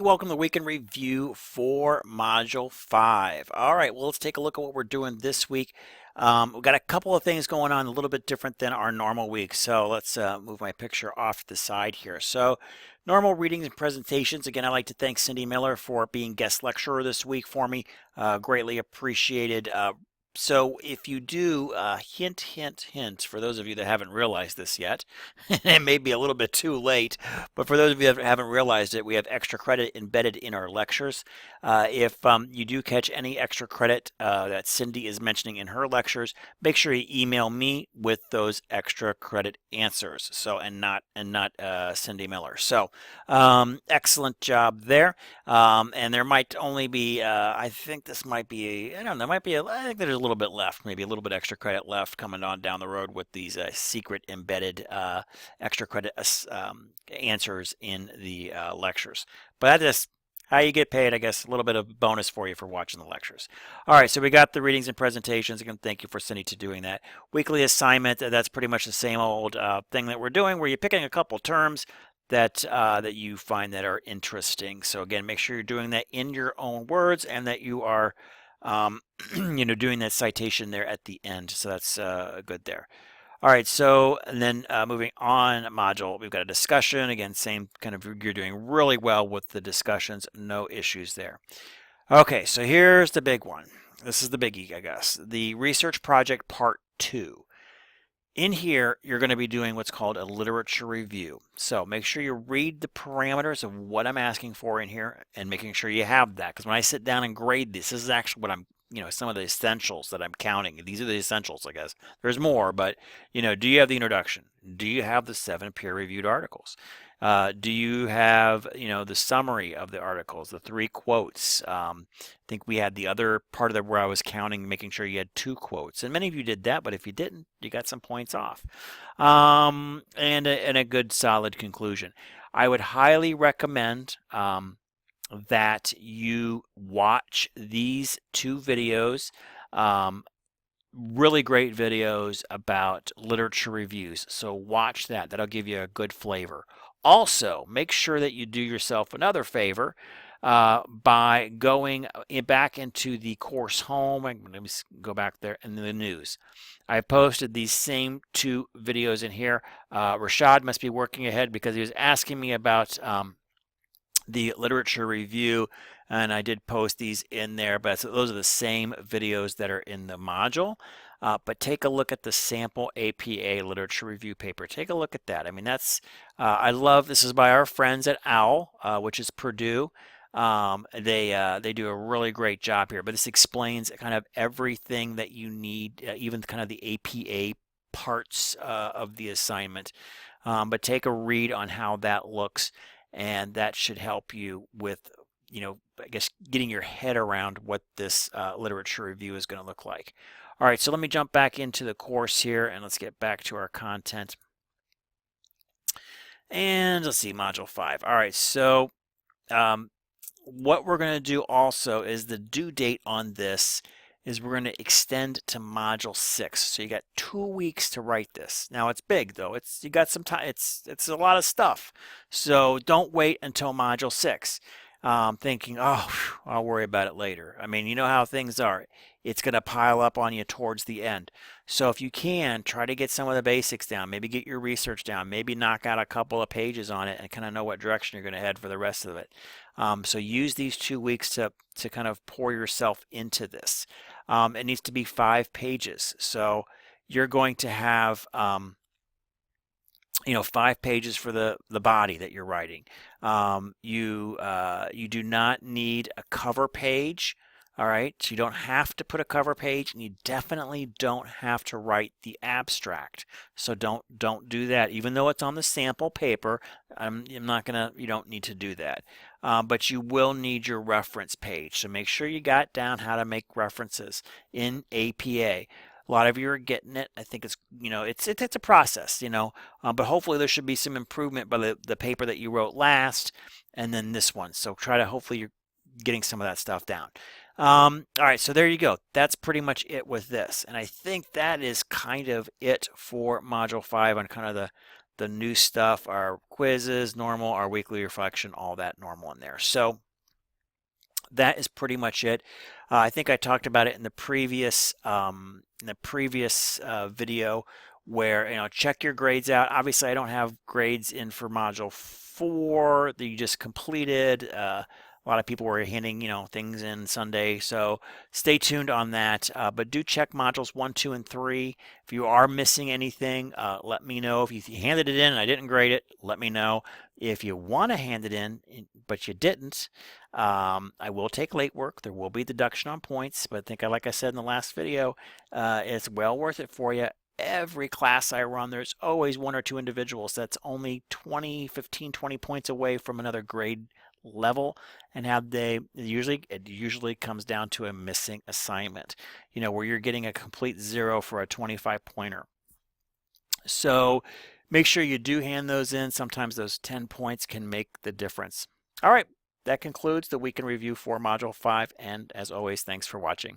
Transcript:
Welcome to the weekend review for Module 5. All right, well, let's take a look at what we're doing this week. We've got a couple of things going on a little bit different than our normal week. So let's move my picture off to the side here. So normal readings and presentations. Again, I'd like to thank Cindy Miller for being guest lecturer this week for me. Greatly appreciated. So if you do, hint, hint, hint, for those of you that haven't realized this yet, it may be a little bit too late, but for those of you that haven't realized it, we have extra credit embedded in our lectures. If you do catch any extra credit that Cindy is mentioning in her lectures, make sure you email me with those extra credit answers. So and not Cindy Miller. So excellent job there. And there might only be, I think this might be, I don't know, I think there's a little bit left, maybe a little bit extra credit left coming on down the road with these secret embedded extra credit answers in the lectures. But that's how you get paid, I guess, a little bit of bonus for you for watching the lectures. All right, so we got the readings and presentations. Again, thank you for Cindy to doing that. Weekly assignment, that's pretty much the same old thing that we're doing, where you're picking a couple terms that you find that are interesting. So again, make sure you're doing that in your own words and that you are doing that citation there at the end. So that's good there. All right, so and then moving on module, we've got a discussion. Again, same kind of, you're doing really well with the discussions, no issues there. Okay, so here's the big one. This is the biggie, I guess. The research project part 2. In here, you're going to be doing what's called a literature review. So make sure you read the parameters of what I'm asking for in here and making sure you have that. Because when I sit down and grade this is actually what I'm, some of the essentials that I'm counting. These are the essentials, I guess. There's more, but, do you have the introduction? Do you have the 7 peer-reviewed articles? Do you have, the summary of the articles, the 3 quotes? I think we had the other part of the where I was counting, making sure you had 2 quotes. And many of you did that, but if you didn't, you got some points off. And a good solid conclusion. I would highly recommend that you watch these 2 videos. Really great videos about literature reviews. So watch that. That'll give you a good flavor. Also, make sure that you do yourself another favor by going back into the course home. Let me go back there in the news. I posted these same 2 videos in here. Rashad must be working ahead because he was asking me about the literature review, and I did post these in there, but those are the same videos that are in the module. But take a look at the sample APA literature review paper. Take a look at that. I mean, that's, I love, this is by our friends at OWL, which is Purdue. They do a really great job here, but this explains kind of everything that you need, even kind of the APA parts of the assignment. But take a read on how that looks, and that should help you with, I guess, getting your head around what this literature review is going to look like. All right, so let me jump back into the course here, and let's get back to our content. And let's see, Module 5. All right, so what we're going to do also is the due date on this is we're going to extend to Module 6. So you got 2 weeks to write this. Now it's big though. You got some time. It's a lot of stuff. So don't wait until Module 6 thinking, oh, I'll worry about it later. I mean, you know how things are. It's going to pile up on you towards the end. So if you can, try to get some of the basics down. Maybe get your research down. Maybe knock out a couple of pages on it and kind of know what direction you're going to head for the rest of it. So use these 2 weeks to kind of pour yourself into this. It needs to be 5 pages. So you're going to have 5 pages for the body that you're writing. You do not need a cover page. All right, so you don't have to put a cover page, and you definitely don't have to write the abstract. So don't do that. Even though it's on the sample paper, you don't need to do that. But you will need your reference page. So make sure you got down how to make references in APA. A lot of you are getting it. I think it's it's a process, but hopefully there should be some improvement by the paper that you wrote last, and then this one. So hopefully you're getting some of that stuff down. All right, so there you go. That's pretty much it with this. And I think that is kind of it for Module 5 on kind of The new stuff, our quizzes, normal, our weekly reflection, all that normal in there. So that is pretty much it. I think I talked about it in the previous video, where check your grades out. Obviously, I don't have grades in for module 4 that you just completed. A lot of people were handing things in Sunday, so stay tuned on that. But do check modules 1, 2, and 3. If you are missing anything, let me know. If you handed it in and I didn't grade it, let me know. If you want to hand it in but you didn't, I will take late work. There will be deduction on points, but like I said in the last video, it's well worth it for you. Every class I run, there's always 1 or 2 individuals that's only 20, 15, 20 points away from another grade level, and it usually comes down to a missing assignment, where you're getting a complete 0 for a 25 pointer. So make sure you do hand those in. Sometimes those 10 points can make the difference. All right, that concludes the week in review for module 5, and as always, thanks for watching.